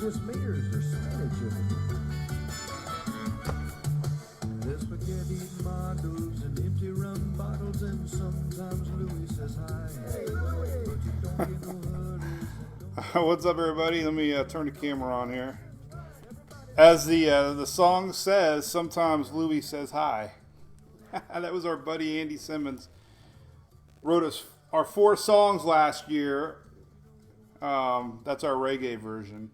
the smears are spinach in it. There's spaghetti models and empty rum bottles, and sometimes Louis says hi. Hey, Louis! But you don't get no hurries. What's up, everybody? Let me turn the camera on here. As the song says, sometimes Louis says hi. That was our buddy Andy Simmons. Wrote us our 4 songs last year. That's our reggae version.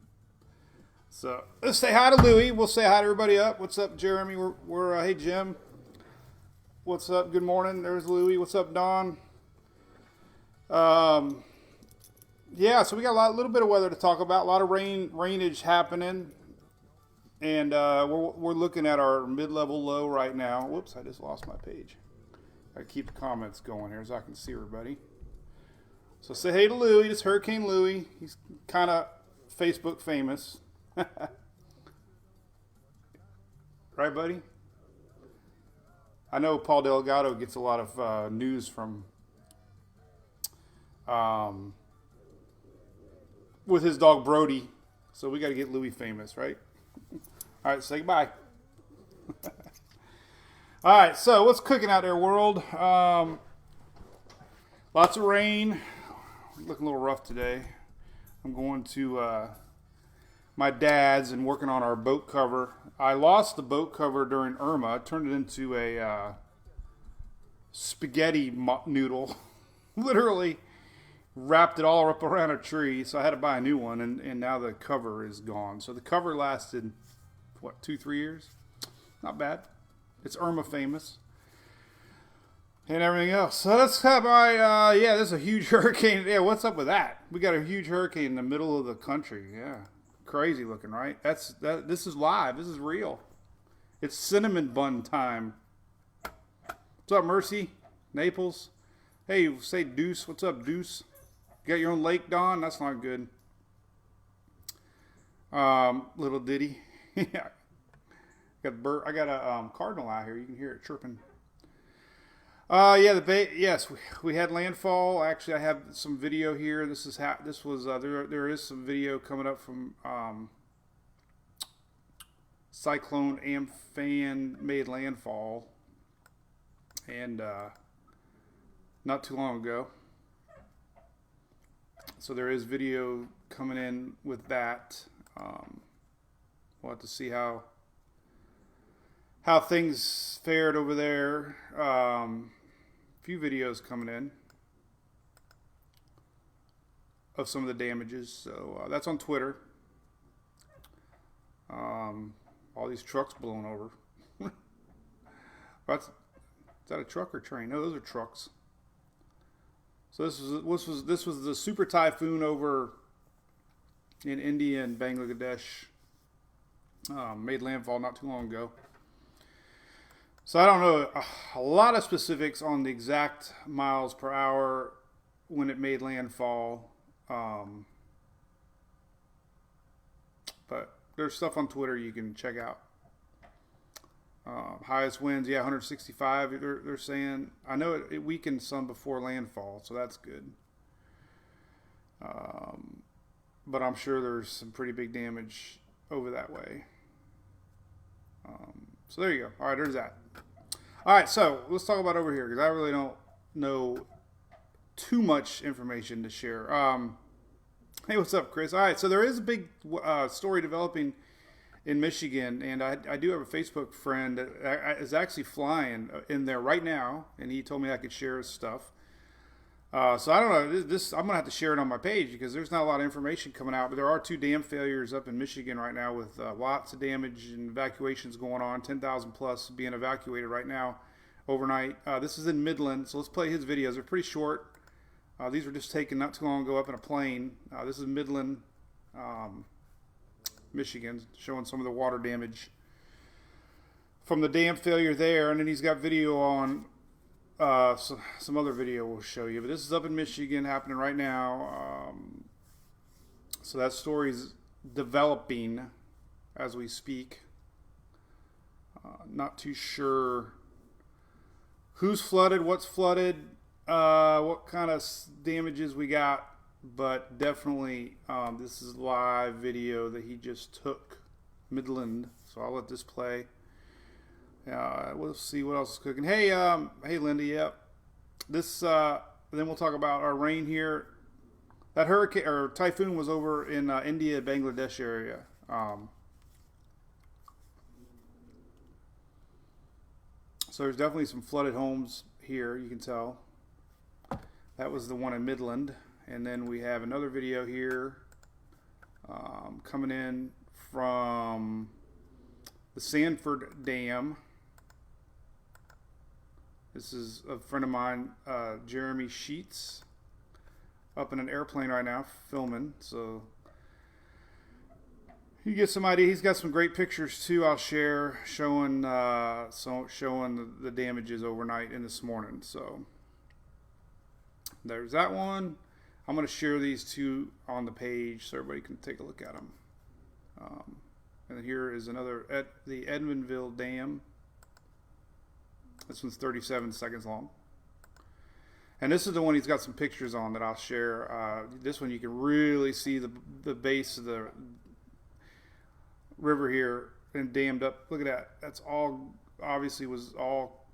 So let's say hi to Louis. We'll say hi to everybody up. What's up, Jeremy? We're hey Jim. What's up? Good morning. There's Louis. What's up, Don? Yeah, so we got a little bit of weather to talk about. A lot of rainage happening. And we're looking at our mid-level low right now. Whoops, I just lost my page. I keep the comments going here so I can see everybody. So say hey to Louis. It's Hurricane Louis. He's kind of Facebook famous. Right, buddy? I know Paul Delgado gets a lot of news from with his dog Brody. So we got to get Louis famous, right? All right, say goodbye. All right, so what's cooking out there, world? Lots of rain. Looking a little rough today. I'm going to my dad's and working on our boat cover. I lost the boat cover during Irma. I turned it into a spaghetti noodle. Literally wrapped it all up around a tree, so I had to buy a new one, and now the cover is gone. So the cover lasted, 2-3 years? Not bad. It's Irma famous. And everything else. So let's have my, this is a huge hurricane. Yeah, what's up with that? We got a huge hurricane in the middle of the country. Yeah. Crazy looking, right? This is live. This is real. It's cinnamon bun time. What's up, Mercy? Naples? Hey, say Deuce. What's up, Deuce? You got your own lake, Don? That's not good. Little ditty. Yeah. I got a cardinal out here. You can hear it chirping. Yes, we had landfall. Actually, I have some video here. This is there is some video coming up from Cyclone Amphan made landfall, and not too long ago. So there is video coming in with that. We'll have to see how things fared over there. Few videos coming in of some of the damages. So that's on Twitter. All these trucks blown over. Is that a truck or train? No, those are trucks. So this was the super typhoon over in India and Bangladesh. Made landfall not too long ago. So I don't know a lot of specifics on the exact miles per hour when it made landfall. But there's stuff on Twitter you can check out. Highest winds, 165. They're saying. I know it weakened some before landfall, so that's good. But I'm sure there's some pretty big damage over that way. So there you go. All right, there's that. All right, so let's talk about over here because I really don't know too much information to share. Hey, what's up, Chris? All right, so there is a big story developing in Michigan, and I do have a Facebook friend that is actually flying in there right now, and he told me I could share his stuff. So I don't know. I'm gonna have to share it on my page because there's not a lot of information coming out. But there are 2 dam failures up in Michigan right now with lots of damage and evacuations going on. 10,000 plus being evacuated right now overnight. This is in Midland, so let's play his videos. They're pretty short. These were just taken not too long ago up in a plane. This is Midland, Michigan, showing some of the water damage from the dam failure there. And then he's got video on. Some other video we'll show you, but this is up in Michigan happening right now. So that story's developing as we speak. Not too sure who's flooded, what's flooded, what kind of damages we got but definitely this is live video that he just took, Midland. So I'll let this play. We'll see what else is cooking. Hey, hey, Linda. Yep. This. Then we'll talk about our rain here. That hurricane or typhoon was over in India, Bangladesh area. So there's definitely some flooded homes here. You can tell. That was the one in Midland. And then we have another video here coming in from the Sanford Dam. This is a friend of mine, Jeremy Sheets, up in an airplane right now filming. So you get some idea. He's got some great pictures too. I'll share showing showing the damages overnight and this morning. So there's that one. I'm going to share these two on the page so everybody can take a look at them. And then here is another at the Edmondville Dam. This one's 37 seconds long. And this is the one he's got some pictures on that I'll share. This one you can really see the base of the river here and dammed up. Look at that. That's all obviously was all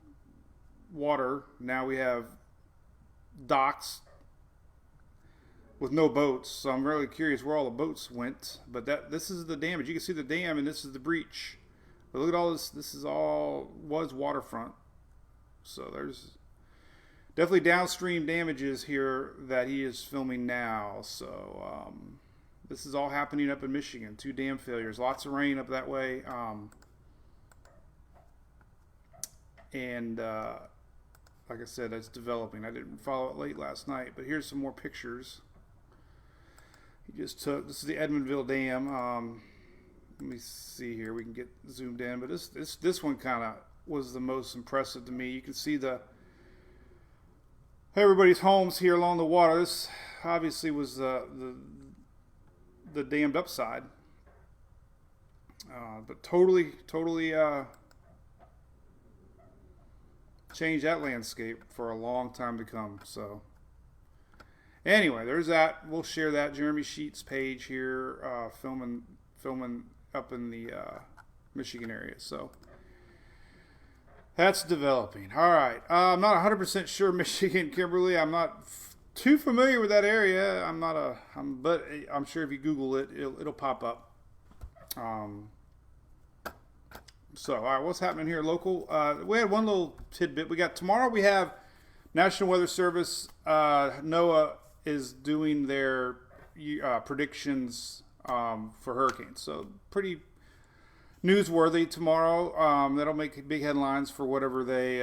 water. Now we have docks with no boats, so I'm really curious where all the boats went. But this is the damage. You can see the dam, and this is the breach. But look at all this. This is all was waterfront. So there's definitely downstream damages here that he is filming now. So this is all happening up in Michigan. 2 dam failures. Lots of rain up that way. Like I said, that's developing. I didn't follow it late last night, but here's some more pictures. He just took. This is the Edmondville Dam. Let me see here. We can get zoomed in, but this one kind of was the most impressive to me. You can see everybody's homes here along the water. This obviously was the dammed up side, but totally changed that landscape for a long time to come. So anyway, there's that. We'll share that Jeremy Sheets page here, filming up in the Michigan area. So that's developing. All right. I'm not 100% sure Michigan, Kimberly. I'm not too familiar with that area. But I'm sure if you Google it, it'll pop up. So, all right, what's happening here local? We had one little tidbit. Tomorrow we have National Weather Service. NOAA is doing their predictions for hurricanes. So pretty newsworthy tomorrow. That'll make big headlines for whatever they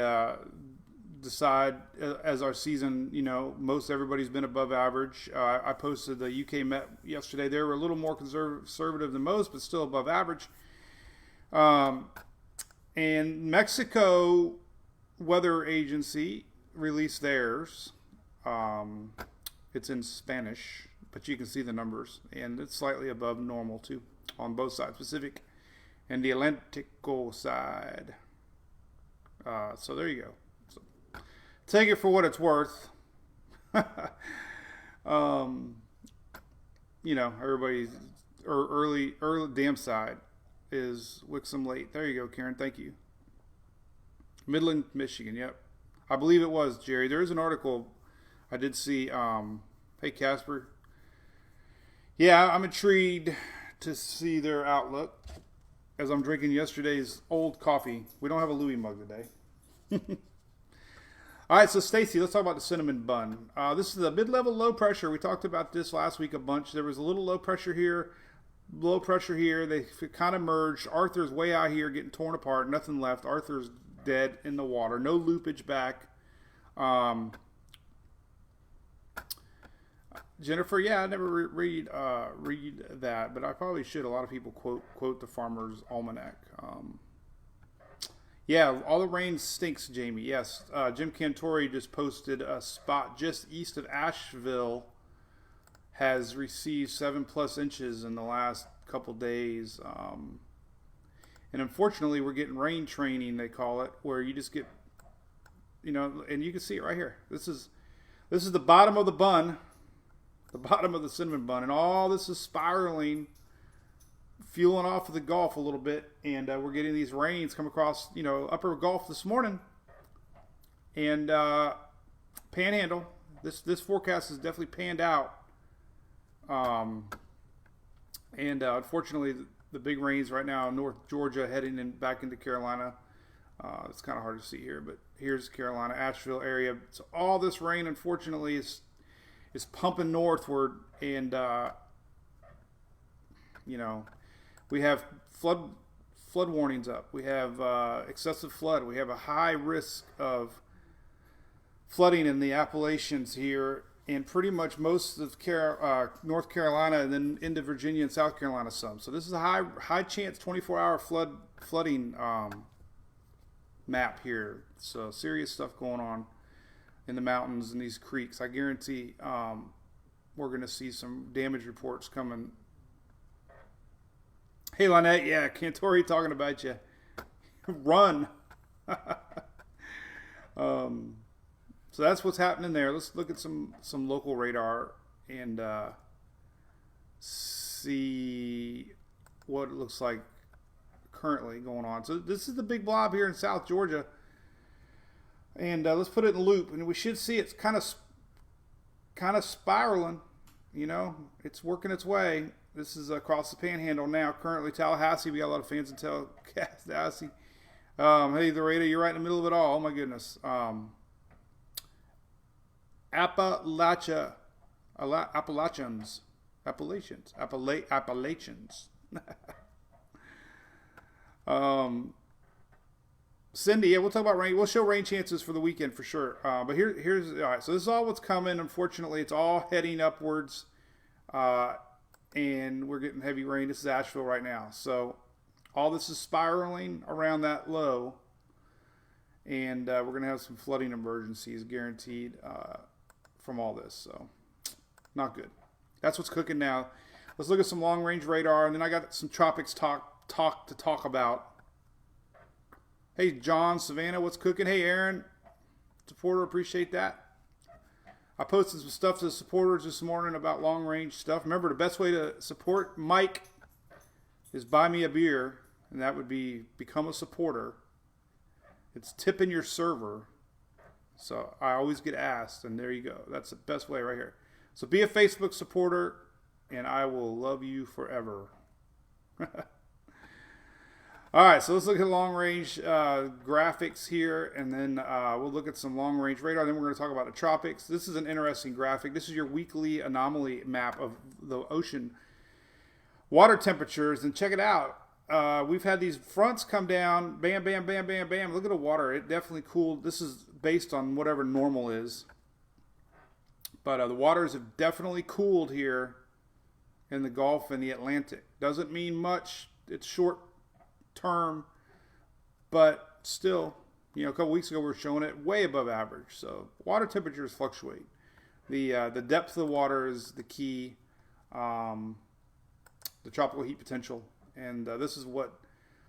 decide as our season. Most everybody's been above average. I posted the UK Met yesterday. They were a little more conservative than most, but still above average. And Mexico Weather Agency released theirs. It's in Spanish, but you can see the numbers, and it's slightly above normal too on both sides, Pacific and the Atlantico side. So there you go. So, take it for what it's worth. Everybody's early dam side is Wixom late. There you go, Karen. Thank you. Midland, Michigan. Yep. I believe it was, Jerry. There is an article I did see. Hey, Casper. Yeah, I'm intrigued to see their outlook as I'm drinking yesterday's old coffee. We don't have a Louis mug today. All right, so Stacy, let's talk about the cinnamon bun. This is a mid-level low pressure. We talked about this last week a bunch. There was a little low pressure here. They kind of merged. Arthur's way out here getting torn apart. Nothing left. Arthur's dead in the water. No loopage back. Jennifer, yeah, I never read that, but I probably should. A lot of people quote the Farmer's Almanac. Yeah, all the rain stinks, Jamie. Yes, Jim Cantori just posted a spot just east of Asheville has received 7+ inches in the last couple days. And unfortunately, we're getting rain training, they call it, where you just get, and you can see it right here. This is the bottom of the bun. the bottom of the cinnamon bun. And all this is spiraling, fueling off of the Gulf a little bit. And we're getting these rains come across, upper Gulf this morning. And Panhandle, this forecast is definitely panned out. And unfortunately, the big rains right now in North Georgia heading back into Carolina. It's kind of hard to see here, but here's Carolina, Asheville area. So all this rain, unfortunately, is pumping northward, and we have flood warnings up. We have excessive flood. We have a high risk of flooding in the Appalachians here, and pretty much most of North Carolina, and then into Virginia and South Carolina some. So this is a high chance 24-hour flooding map here. So serious stuff going on in the mountains and these creeks. I guarantee we're going to see some damage reports coming. Hey, Lynette, yeah, Cantori talking about you. Run. So that's what's happening there. Let's look at some local radar and see what it looks like currently going on. So this is the big blob here in South Georgia. And let's put it in a loop, and we should see it's kind of spiraling. It's working its way. This is across the Panhandle now. Currently, Tallahassee. We got a lot of fans in Tallahassee. Hey, the radar, you're right in the middle of it all. Oh my goodness. Appalachians. Cindy, yeah, we'll talk about rain. We'll show rain chances for the weekend for sure. But here's all right. So this is all what's coming. Unfortunately, it's all heading upwards, and we're getting heavy rain. This is Asheville right now. So all this is spiraling around that low, and we're going to have some flooding emergencies guaranteed from all this. So not good. That's what's cooking now. Let's look at some long range radar, and then I got some tropics talk to talk about. Hey, John, Savannah, what's cooking? Hey, Aaron, supporter, appreciate that. I posted some stuff to the supporters this morning about long range stuff. Remember, the best way to support Mike is buy me a beer, and that would be become a supporter. It's tipping your server. So I always get asked, and there you go. That's the best way right here. So be a Facebook supporter, and I will love you forever. All right, so let's look at long-range graphics here, and then we'll look at some long-range radar. Then we're going to talk about the tropics. This is an interesting graphic. This is your weekly anomaly map of the ocean water temperatures, and check it out. We've had these fronts come down, bam, bam, bam, bam, bam. Look at the water. It definitely cooled. This is based on whatever normal is. But the waters have definitely cooled here in the Gulf and the Atlantic. Doesn't mean much. It's short term, but still, a couple weeks ago we were showing it way above average. So water temperatures fluctuate. The depth of the water is the key. The tropical heat potential, and this is what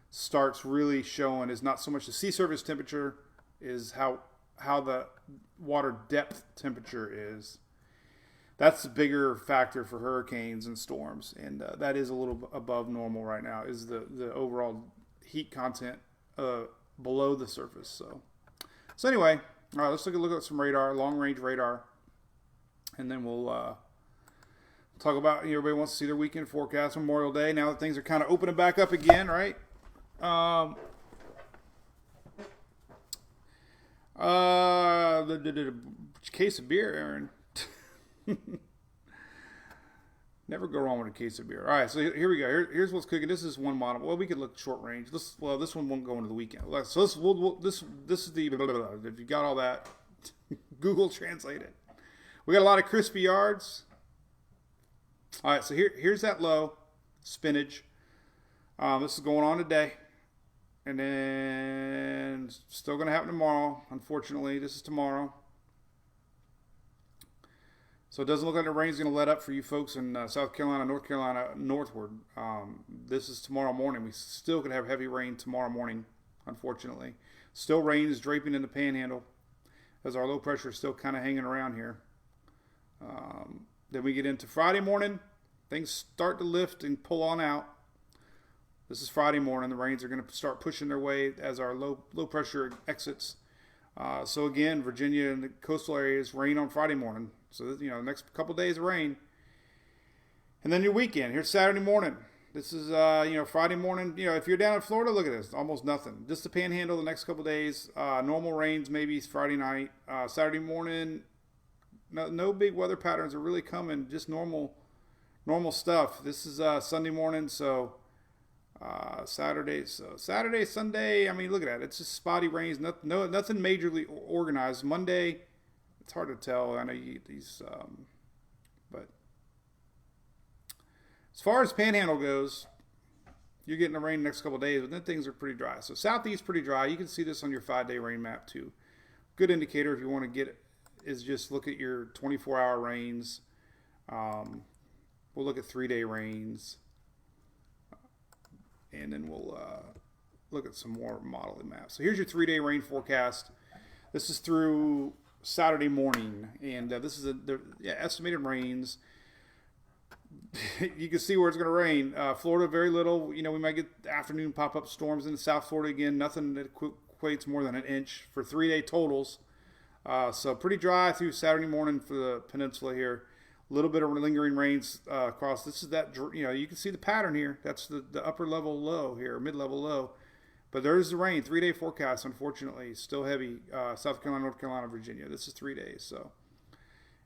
starts really showing is not so much the sea surface temperature, is how the water depth temperature is. That's the bigger factor for hurricanes and storms, and that is a little above normal right now, is the overall heat content below the surface. So anyway, all right, let's look at some radar, long-range radar, and then we'll talk about, everybody wants to see their weekend forecast, Memorial Day, now that things are kind of opening back up again, right? The case of beer, Aaron. Never go wrong with a case of beer. All right, so here we go. Here's what's cooking. This is one model. Well, we could look short range. This one won't go into the weekend. So this is the if you got all that, Google Translate it. We got a lot of crispy yards. All right, so here's that low spinach. This is going on today, and then still going to happen tomorrow. Unfortunately, this is tomorrow. So it doesn't look like the rain's going to let up for you folks in South Carolina, North Carolina, northward. This is tomorrow morning. We still could have heavy rain tomorrow morning, unfortunately. Still rain is draping in the Panhandle as our low pressure is still kind of hanging around here. Then we get into Friday morning. Things start to lift and pull on out. This is Friday morning. The rains are going to start pushing their way as our low pressure exits. So again, Virginia and the coastal areas rain on Friday morning. So the next couple days of rain, and then your weekend. Here's Saturday morning. This is Friday morning. If you're down in Florida, look at this. Almost nothing. Just the Panhandle the next couple days. Normal rains maybe Friday night. Saturday morning. No big weather patterns are really coming. Just normal stuff. This is Sunday morning. So. Saturday, Sunday. I mean, look at that. It's just spotty rains. Nothing majorly organized. Monday, it's hard to tell. I know but as far as Panhandle goes, you're getting the rain the next couple of days, but then things are pretty dry. So Southeast pretty dry. You can see this on your 5-day rain map too. Good indicator if you want to get it is just look at your 24-hour rains. We'll look at 3-day rains. And then we'll look at some more modeling maps. So here's your 3-day rain forecast. This is through Saturday morning, and this is the estimated rains. You can see where it's going to rain. Florida, very little. We might get afternoon pop-up storms in South Florida again. Nothing that equates more than an inch for 3-day totals. So pretty dry through Saturday morning for the peninsula here. A little bit of lingering rains across. This is that, you can see the pattern here. That's the upper level low here, mid-level low. But there's the rain. 3-day forecast, unfortunately, still heavy. South Carolina, North Carolina, Virginia. This is 3 days, so,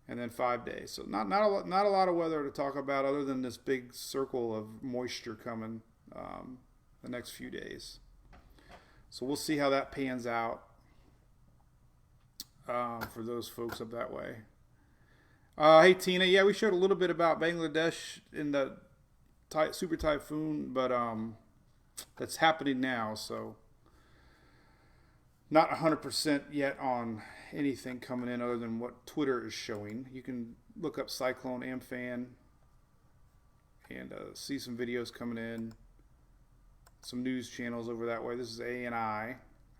and then 5 days. So not a lot of weather to talk about other than this big circle of moisture coming the next few days. So we'll see how that pans out for those folks up that way. Hey Tina, yeah, we showed a little bit about Bangladesh in the super typhoon, but that's happening now, so not 100% yet on anything coming in other than what Twitter is showing. You can look up Cyclone Amphan and see some videos coming in, some news channels over that way. This is ANI. I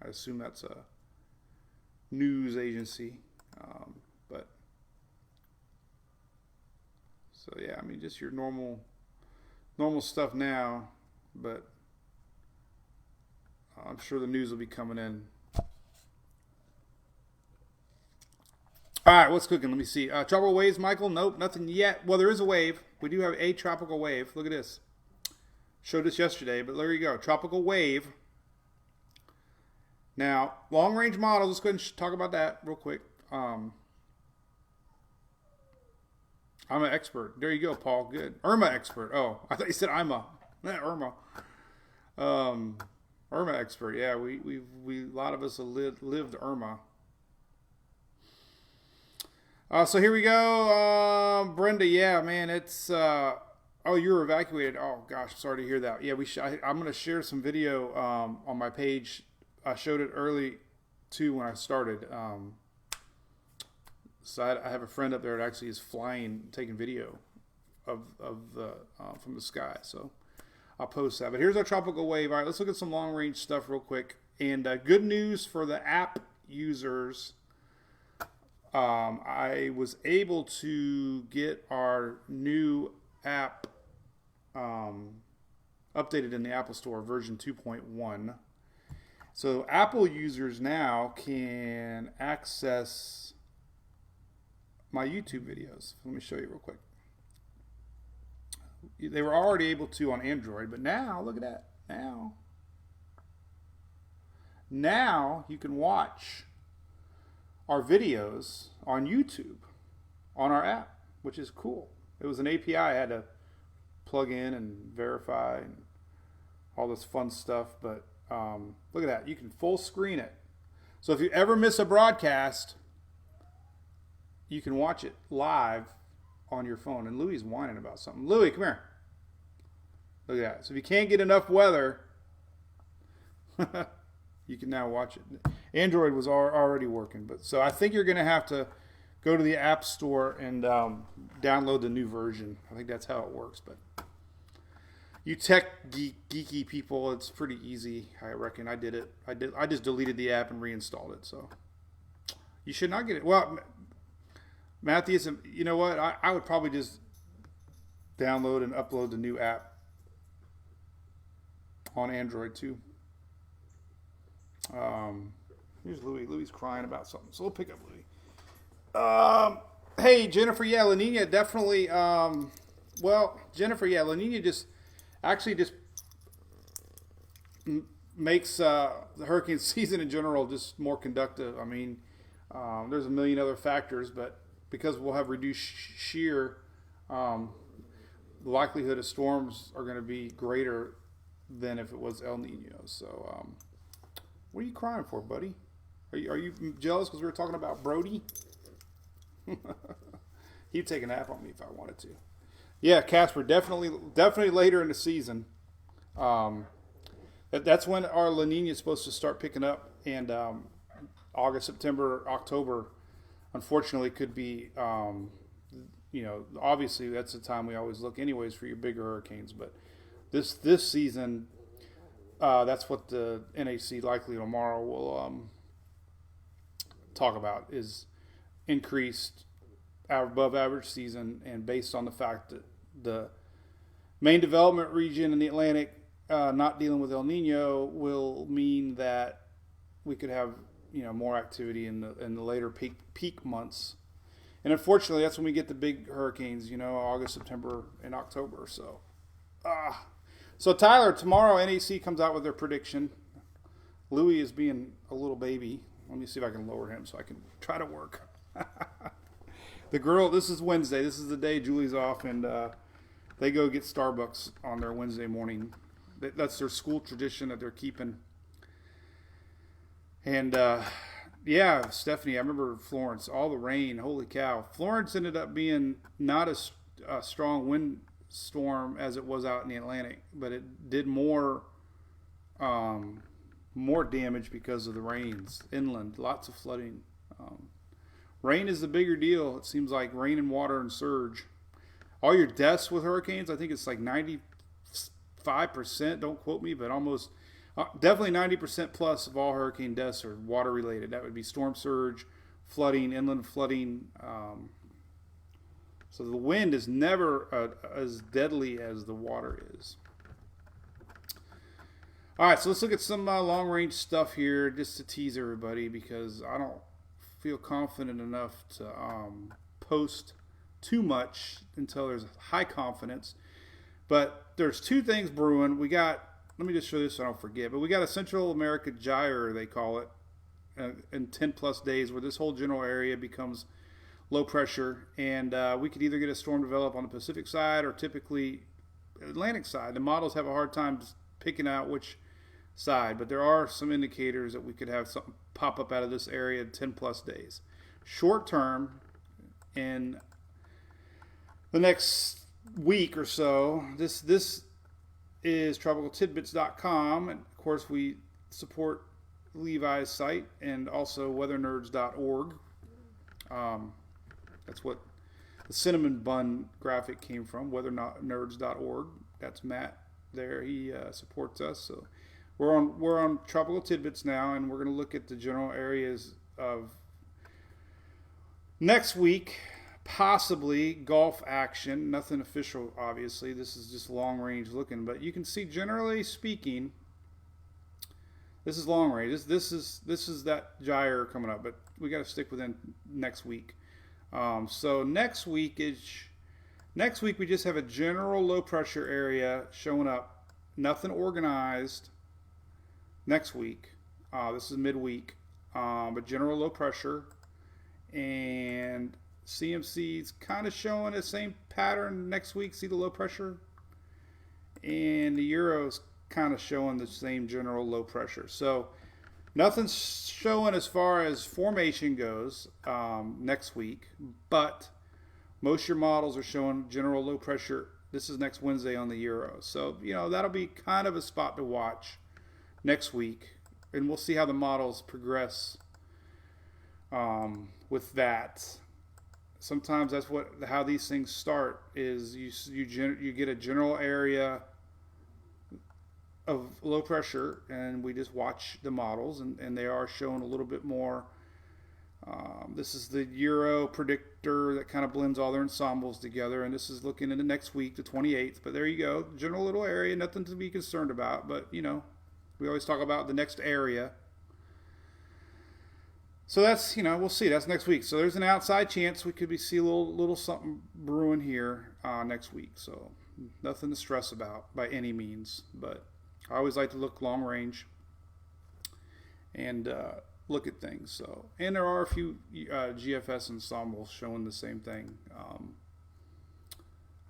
assume that's a news agency, but. So yeah, I mean, just your normal stuff now, but I'm sure the news will be coming in. All right, what's cooking? Let me see. Tropical waves, Michael? Nope, nothing yet. Well, there is a wave. We do have a tropical wave. Look at this. Showed this yesterday, but there you go. Tropical wave. Now, long-range models. Let's go ahead and talk about that real quick. I'm an expert. There you go, Paul. Good. Irma expert. Oh, I thought you said I'm a. Not Irma. Irma expert. Yeah, we a lot of us have lived Irma. So here we go. Brenda, yeah, man, it's oh, you were evacuated. Oh gosh, sorry to hear that. Yeah, I'm gonna share some video on my page. I showed it early too when I started. So I have a friend up there that actually is taking video of the from the sky. So I'll post that. But here's our tropical wave. All right, let's look at some long range stuff real quick. And good news for the app users. I was able to get our new app updated in the Apple Store, version 2.1. So Apple users now can access my YouTube videos. Let me show you real quick. They were already able to on Android, but now, look at that. Now you can watch our videos on YouTube on our app, which is cool. It was an API I had to plug in and verify and all this fun stuff, but look at that. You can full screen it. So if you ever miss a broadcast, you can watch it live on your phone. And Louie's whining about something. Louie, come here. Look at that. So if you can't get enough weather, you can now watch it. Android was already working, but so I think you're going to have to go to the App Store and download the new version. I think that's how it works. But you tech geeky people, it's pretty easy. I reckon I did it. I just deleted the app and reinstalled it. So you should not get it. Well, Matthews, you know what? I would probably just download and upload the new app on Android too. Here's Louis. Louis crying about something, so we'll pick up Louis. Hey Jennifer, yeah, La Nina definitely. Well, Jennifer, yeah, La Nina just makes the hurricane season in general just more conductive. I mean, there's a million other factors, but because we'll have reduced shear, the likelihood of storms are going to be greater than if it was El Nino. So, what are you crying for, buddy? Are you jealous because we were talking about Brody? He'd take a nap on me if I wanted to. Yeah, Casper, definitely later in the season. That's when our La Nina is supposed to start picking up, and August, September, October, unfortunately, could be. Obviously that's the time we always look, anyways, for your bigger hurricanes. But this season, that's what the NAC likely tomorrow will talk about is increased above average season, and based on the fact that the main development region in the Atlantic not dealing with El Nino will mean that we could have more activity in the later peak months, and unfortunately that's when we get the big hurricanes, August, September, and October. So Tyler, tomorrow NAC comes out with their prediction. Louis is being a little baby. Let me see if I can lower him so I can try to work. The girl, this is Wednesday. This is the day Julie's off, and they go get Starbucks on their Wednesday morning. That's their school tradition that they're keeping. And, yeah, Stephanie, I remember Florence, all the rain, holy cow. Florence ended up being not a strong windstorm as it was out in the Atlantic, but it did more damage because of the rains inland, lots of flooding. Rain is the bigger deal. It seems like rain and water and surge. All your deaths with hurricanes, I think it's like 95%, don't quote me, but almost definitely 90% plus of all hurricane deaths are water related. That would be storm surge, flooding, inland flooding. So the wind is never as deadly as the water is. All right, so let's look at some long range stuff here just to tease everybody, because I don't feel confident enough to post too much until there's high confidence. But there's two things brewing. We got, let me just show this so I don't forget, but we got a Central America gyre, they call it, in 10 plus days, where this whole general area becomes low pressure, and we could either get a storm develop on the Pacific side or typically Atlantic side. The models have a hard time picking out which side, but there are some indicators that we could have something pop up out of this area in 10 plus days. Short term, in the next week or so, this is tropicaltidbits.com, and of course we support Levi's site and also weathernerds.org. That's what the cinnamon bun graphic came from, weathernerds.org. That's Matt there. He supports us. So we're on Tropical Tidbits now, and we're going to look at the general areas of next week, possibly Gulf action. Nothing official, obviously. This is just long range looking, but you can see, generally speaking, this is long range. This is that gyre coming up, but we got to stick within next week. So next week we just have a general low pressure area showing up. Nothing organized next week. This is midweek, but general low pressure, and CMC's kind of showing the same pattern next week. See the low pressure, and the Euro's kind of showing the same general low pressure. So nothing's showing as far as formation goes next week, but most of your models are showing general low pressure. This is next Wednesday on the Euro. So, that'll be kind of a spot to watch next week, and we'll see how the models progress with that. Sometimes that's how these things start, is you get a general area of low pressure, and we just watch the models, and they are showing a little bit more This is the Euro predictor that kind of blends all their ensembles together, and this is looking into next week, the 28th. But there you go, general little area, nothing to be concerned about. But you know, we always talk about the next area. So that's, you know, we'll see. That's next week. So there's an outside chance we could see a little something brewing here next week. So nothing to stress about by any means. But I always like to look long range and look at things. So, and there are a few GFS ensembles showing the same thing.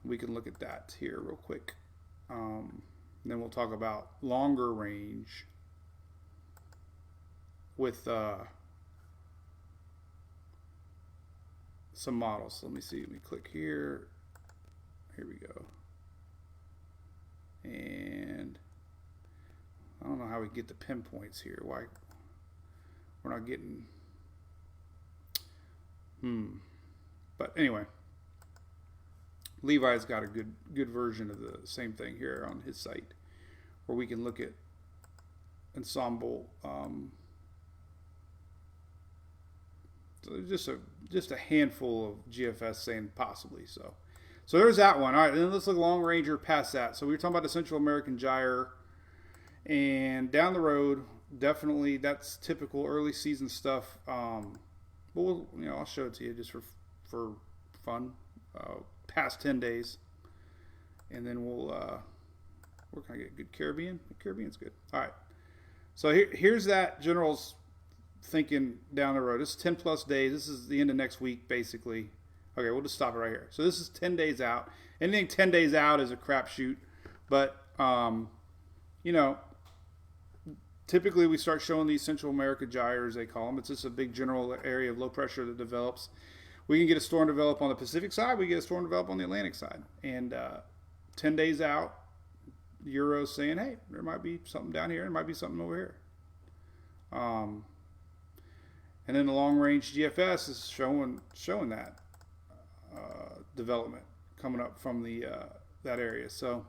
We can look at that here real quick. Then we'll talk about longer range with some models. So let me see. Let me click here. Here we go. And I don't know how we get the pinpoints here. Why we're not getting. But anyway, Levi's got a good version of the same thing here on his site, where we can look at ensemble. So just a handful of GFS saying possibly. So there's that one. All right, then let's look long ranger past that. So we were talking about the Central American gyre, and down the road, definitely that's typical early season stuff. But we'll, you know, I'll show it to you just for fun. Past 10 days, and then we'll where can I get good Caribbean? The Caribbean's good. All right. So here's that general's thinking down the road. This is 10 plus days. This is the end of next week, basically. Okay, we'll just stop it right here. So this is 10 days out. Anything 10 days out is a crapshoot, but you know, typically we start showing these Central America gyres, they call them. It's just a big general area of low pressure that develops. We can get a storm develop on the Pacific side. We get a storm develop on the Atlantic side. And 10 days out, Euro's saying, hey, there might be something down here. There might be something over here. And then the long-range GFS is showing that development coming up from the that area. So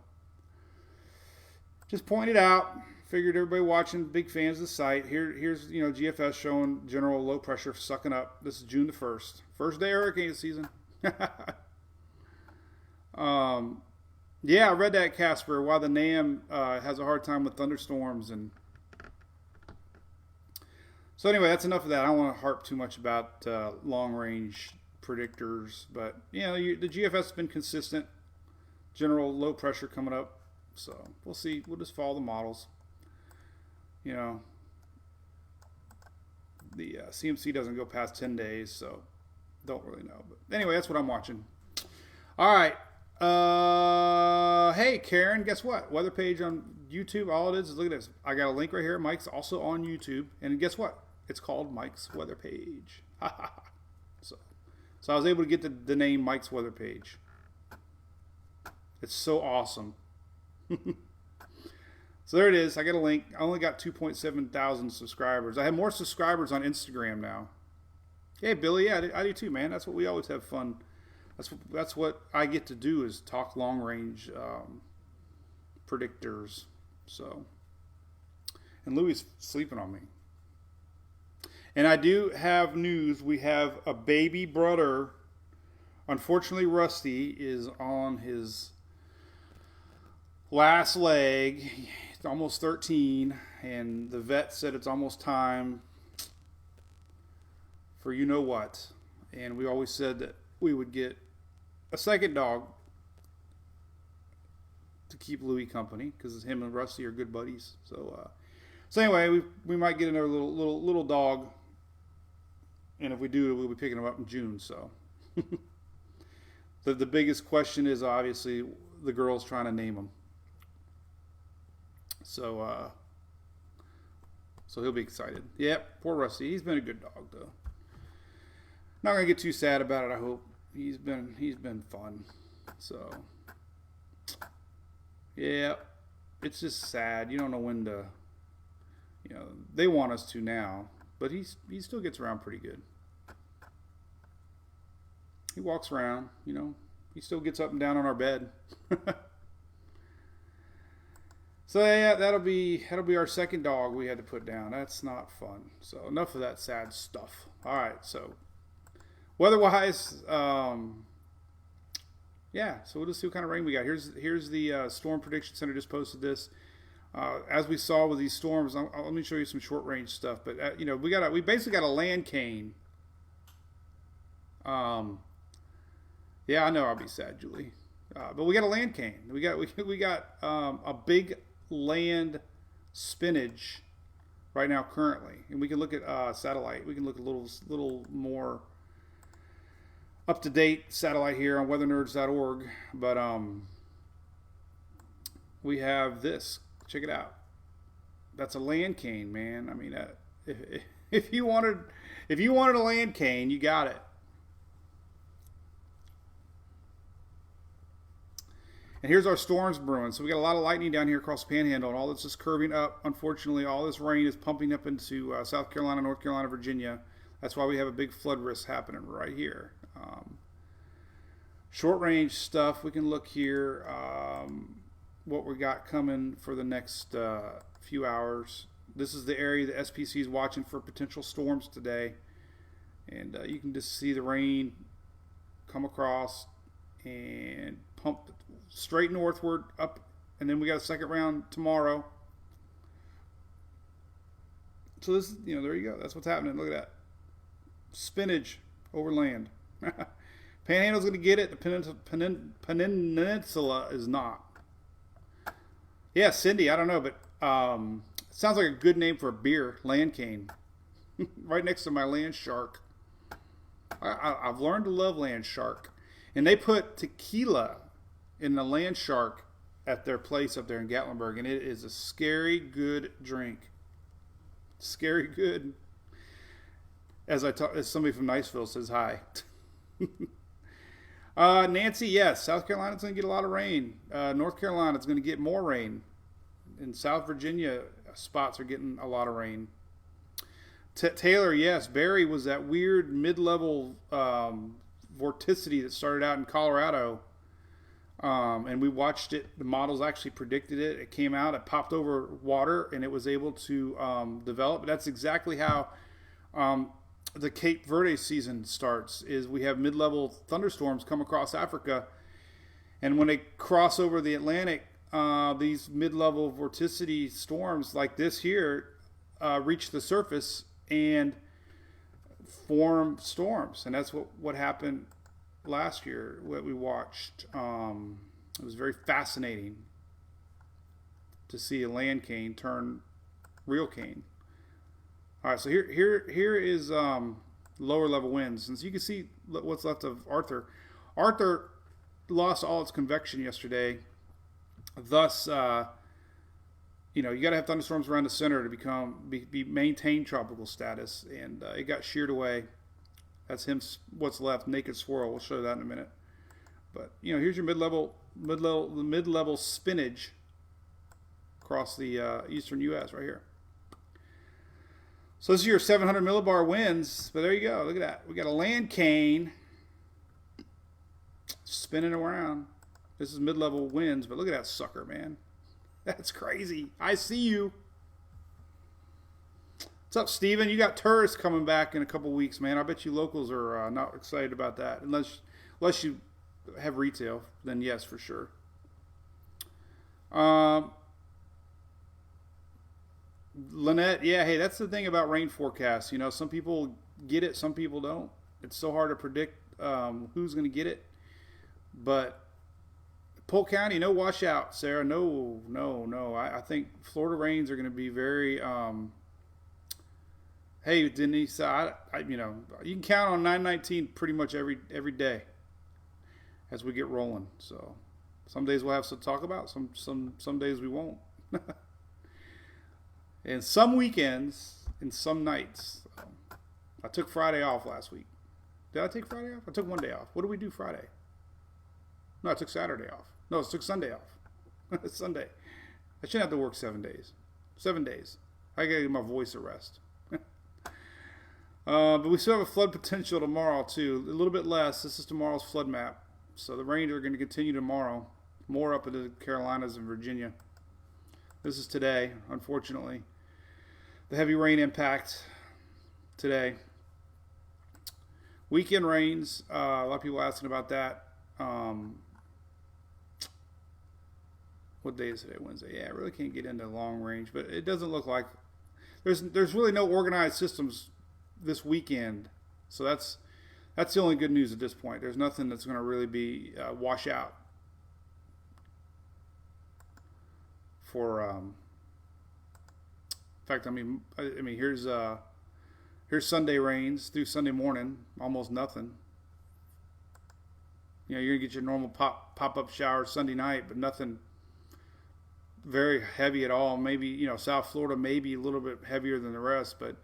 just point it out. Figured everybody watching, big fans of the site. Here's, you know, GFS showing general low pressure sucking up. This is June the 1st. First day of hurricane season. Yeah, I read that, Casper, why the NAM has a hard time with thunderstorms. And so anyway, that's enough of that. I don't want to harp too much about long-range predictors. But, you know, the GFS has been consistent. General low pressure coming up. So we'll see. We'll just follow the models. You know, the CMC doesn't go past 10 days, so don't really know. But anyway, that's what I'm watching. All right. Hey, Karen, guess what? Weather page on YouTube. All it is look at this. I got a link right here. Mike's also on YouTube. And guess what? It's called Mike's Weather Page. so I was able to get the name Mike's Weather Page. It's so awesome. So there it is. I got a link. I only got 2.7 thousand subscribers. I have more subscribers on Instagram now. Hey, Billy, yeah, I do too, man. That's what we always have fun. That's what I get to do is talk long range predictors. So, and Louis sleeping on me. And I do have news. We have a baby brother. Unfortunately, Rusty is on his last leg. He's almost 13, and the vet said it's almost time for you know what. And we always said that we would get a second dog to keep Louis company because him and Rusty are good buddies. So anyway, we might get another little dog, and if we do, we'll be picking him up in June. So the biggest question is obviously the girls trying to name him. So he'll be excited. Yep, poor Rusty. He's been a good dog though. Not gonna get too sad about it. I hope he's been fun. So yeah, it's just sad. You don't know when to. You know, they want us to now, but he still gets around pretty good. He walks around. You know, he still gets up and down on our bed. So yeah, that'll be our second dog we had to put down. That's not fun. So enough of that sad stuff. All right, so weather-wise, yeah. So we'll just see what kind of rain we got. Here's the Storm Prediction Center just posted this. As we saw with these storms, let me show you some short range stuff. But you know, we basically got a land cane. Yeah, I know I'll be sad, Julie. But we got a land cane. We got a big land spinach right now currently, and we can look at satellite. We can look at a little more up to date satellite here on weathernerds.org. But we have this. Check it out. That's a land cane, man. I mean, if you wanted a land cane, you got it. And here's our storms brewing. So we got a lot of lightning down here across the Panhandle, and all this is curving up. Unfortunately, all this rain is pumping up into South Carolina, North Carolina, Virginia. That's why we have a big flood risk happening right here. Short range stuff, we can look here. What we got coming for the next few hours. This is the area the SPC is watching for potential storms today. And you can just see the rain come across and pump straight northward up, and then we got a second round tomorrow. So this, you know, there you go. That's what's happening. Look at that. Spinach over land. Panhandle's going to get it. The peninsula is not. Yeah, Cindy, I don't know, but it sounds like a good name for a beer, Land Cane. Right next to my Land Shark. I've learned to love Land Shark. And they put tequila in the Land Shark at their place up there in Gatlinburg, and it is a scary good drink. Scary good. As somebody from Niceville says hi. Nancy, yes, South Carolina's going to get a lot of rain. North Carolina's going to get more rain. In South Virginia, spots are getting a lot of rain. Taylor, yes, Barry was that weird mid-level vorticity that started out in Colorado. And we watched it. The models actually predicted it. It came out, it popped over water, and it was able to develop. That's exactly how the Cape Verde season starts, is we have mid-level thunderstorms come across Africa, and when they cross over the Atlantic, these mid-level vorticity storms like this here reach the surface and form storms. And that's what happened last year, what we watched. It was very fascinating to see a land cane turn real cane. All right, so here is lower level winds, and so you can see what's left of Arthur. Arthur lost all its convection yesterday. Thus, you know, you got to have thunderstorms around the center to maintain tropical status, and it got sheared away. That's what's left, naked swirl. We'll show that in a minute. But you know, here's your mid-level spinach across the eastern U.S. right here. So this is your 700 millibar winds. But there you go. Look at that. We got a land cane spinning around. This is mid-level winds, but look at that sucker, man. That's crazy. I see you. What's up, Steven? You got tourists coming back in a couple weeks, man. I bet you locals are not excited about that. Unless you have retail, then yes, for sure. Lynette, yeah, hey, that's the thing about rain forecasts. You know, some people get it, some people don't. It's so hard to predict who's going to get it. But Polk County, no washout, Sarah. No. I think Florida rains are going to be very. Hey, Denise, you know, you can count on 919 pretty much every day as we get rolling. So some days we'll have some to talk about. Some days we won't. And some weekends and some nights. I took Friday off last week. Did I take Friday off? I took one day off. What did we do Friday? No, I took Saturday off. No, I took Sunday off. Sunday. I shouldn't have to work 7 days. 7 days. I gotta give my voice a rest. But we still have a flood potential tomorrow too. A little bit less. This is tomorrow's flood map. So the rains are going to continue tomorrow. More up into the Carolinas and Virginia. This is today, unfortunately. The heavy rain impact today. Weekend rains. A lot of people asking about that. What day is today? Wednesday. Yeah, I really can't get into long range, but it doesn't look like there's really no organized systems this weekend. So that's the only good news at this point. There's nothing that's going to really be wash out for. In fact, I mean, here's Sunday rains through Sunday morning, almost nothing. You know, you're gonna get your normal pop up shower Sunday night, but nothing very heavy at all. Maybe, you know, South Florida maybe a little bit heavier than the rest, but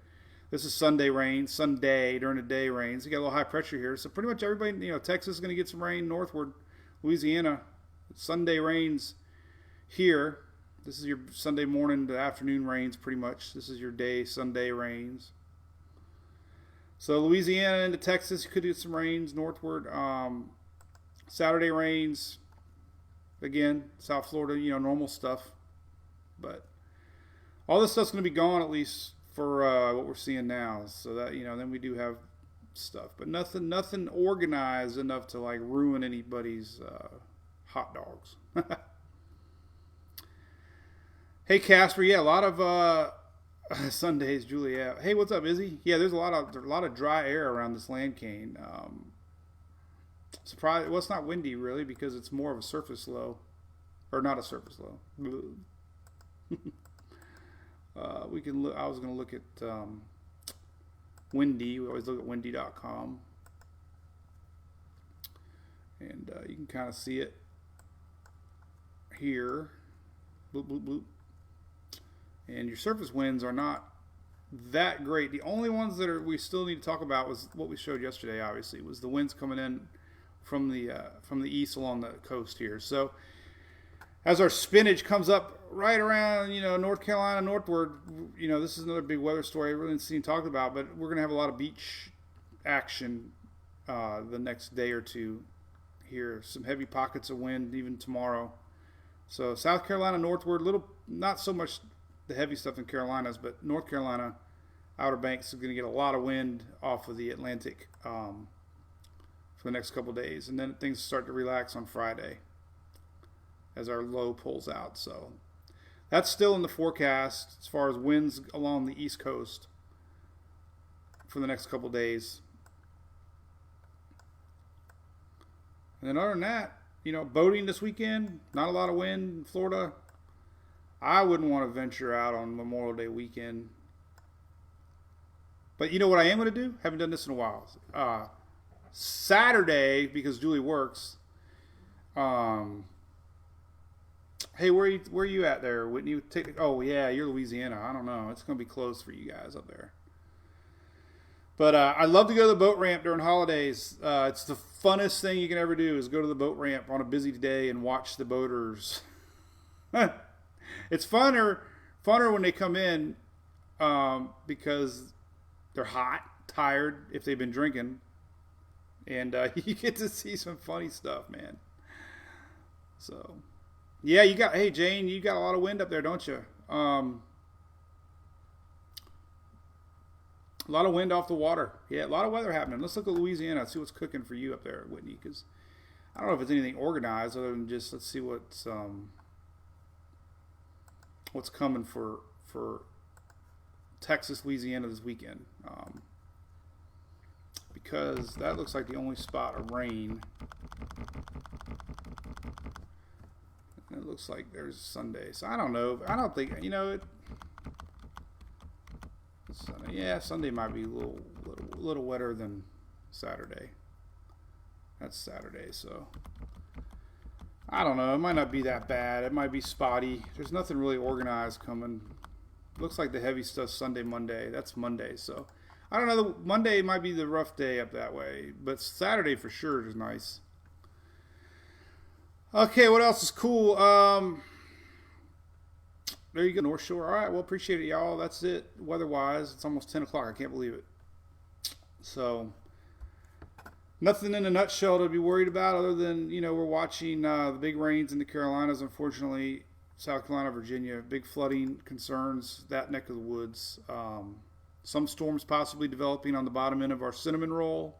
this is Sunday rain, Sunday during the day rains. You got a little high pressure here, so pretty much everybody, you know, Texas is going to get some rain northward, Louisiana, Sunday rains here. This is your Sunday morning to afternoon rains pretty much. This is your day, Sunday rains. So Louisiana into Texas, you could get some rains northward. Saturday rains, again, South Florida, you know, normal stuff. But all this stuff's going to be gone at least for what we're seeing now. So that, you know, then we do have stuff. But nothing organized enough to like ruin anybody's hot dogs. Hey, Casper. Yeah, a lot of Sundays, Juliet. Hey, what's up, Izzy? Yeah, there's a lot of dry air around this land cane. Surprised. Well, it's not windy really because it's more of a surface low, or not a surface low. We can look. I was going to look at windy. We always look at windy.com, and you can kind of see it here. Bloop bloop bloop. And your surface winds are not that great. The only ones that we still need to talk about was what we showed yesterday. Obviously, was the winds coming in from the east along the coast here. So as our spinach comes up right around, you know, North Carolina northward, you know, this is another big weather story I really didn't see talked about, but we're going to have a lot of beach action the next day or two here. Some heavy pockets of wind even tomorrow. So South Carolina northward, little, not so much the heavy stuff in Carolinas, but North Carolina Outer Banks is going to get a lot of wind off of the Atlantic for the next couple of days, and then things start to relax on Friday as our low pulls out. So that's still in the forecast as far as winds along the East Coast for the next couple of days. And then other than that, you know, boating this weekend, not a lot of wind in Florida. I wouldn't want to venture out on Memorial Day weekend. But you know what I am going to do? Haven't done this in a while. Saturday, because Julie works. Hey, where are you at there? Wouldn't you take? Oh yeah, you're Louisiana. I don't know. It's going to be closed for you guys up there. But I love to go to the boat ramp during holidays. It's the funnest thing you can ever do is go to the boat ramp on a busy day and watch the boaters. It's funner when they come in because they're hot, tired, if they've been drinking. And you get to see some funny stuff, man. So, yeah, hey, Jane, you got a lot of wind up there, don't you? A lot of wind off the water. Yeah, a lot of weather happening. Let's look at Louisiana, see what's cooking for you up there, Whitney, because I don't know if it's anything organized other than just let's see what's coming for Texas, Louisiana this weekend. Because that looks like the only spot of rain. And it looks like there's Sunday. So I don't know. I don't think, you know, Sunday, yeah, Sunday might be a little wetter than Saturday. That's Saturday, so I don't know. It might not be that bad. It might be spotty. There's nothing really organized coming. Looks like the heavy stuff Sunday, Monday. That's Monday, so I don't know. Monday might be the rough day up that way, but Saturday for sure is nice. Okay, what else is cool? There you go, North Shore. All right, well, appreciate it, y'all. That's it, weather-wise. It's almost 10 o'clock. I can't believe it. So, nothing in a nutshell to be worried about other than, you know, we're watching the big rains in the Carolinas, unfortunately. South Carolina, Virginia. Big flooding concerns that neck of the woods. Some storms possibly developing on the bottom end of our cinnamon roll.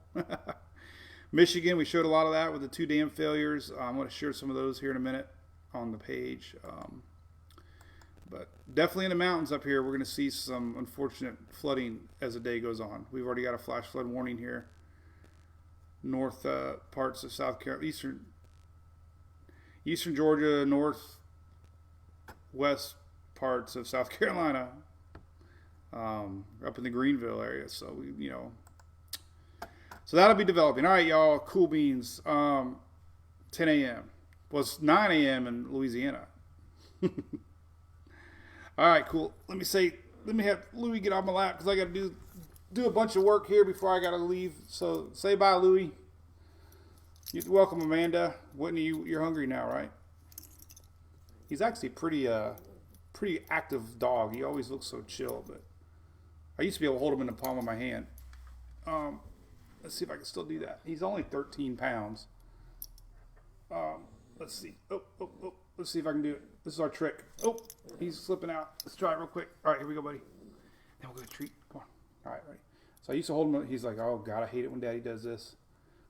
Michigan, we showed a lot of that with the 2 dam failures. I'm going to share some of those here in a minute on the page. But definitely in the mountains up here, we're going to see some unfortunate flooding as the day goes on. We've already got a flash flood warning here. North parts of South Carolina, eastern Georgia, northwest parts of South Carolina, up in the Greenville area. So, so that'll be developing. All right, y'all, cool beans. 10 a.m. Was 9 a.m. in Louisiana. All right, cool. Let me have Louis get on my lap because I got to do a bunch of work here before I got to leave. So say bye, Louis. You're welcome, Amanda. Whitney, you're hungry now, right? He's actually pretty active dog. He always looks so chill, but I used to be able to hold him in the palm of my hand. Let's see if I can still do that. He's only 13 pounds. Let's see. Oh. Let's see if I can do it. This is our trick. Oh, he's slipping out. Let's try it real quick. All right, here we go, buddy. Then we'll go to treat. Come on. All right, ready. So I used to hold him. He's like, oh, God, I hate it when Daddy does this.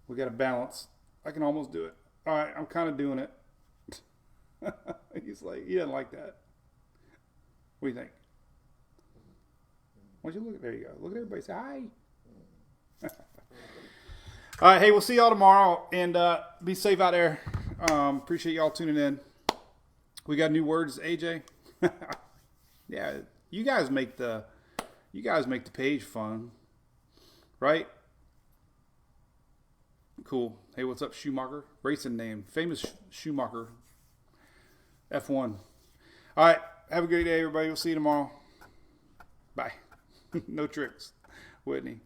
We got to balance. I can almost do it. All right, I'm kind of doing it. He's like, he doesn't like that. What do you think? Why don't you look? There you go. Look at everybody. Say hi. All right, hey, we'll see y'all tomorrow, and be safe out there. Appreciate y'all tuning in. We got new words, AJ. Yeah, you guys make the page fun, right? Cool. Hey, what's up, Schumacher? Racing name, famous Schumacher. F1. All right, have a great day, everybody. We'll see you tomorrow. Bye. No tricks, Whitney.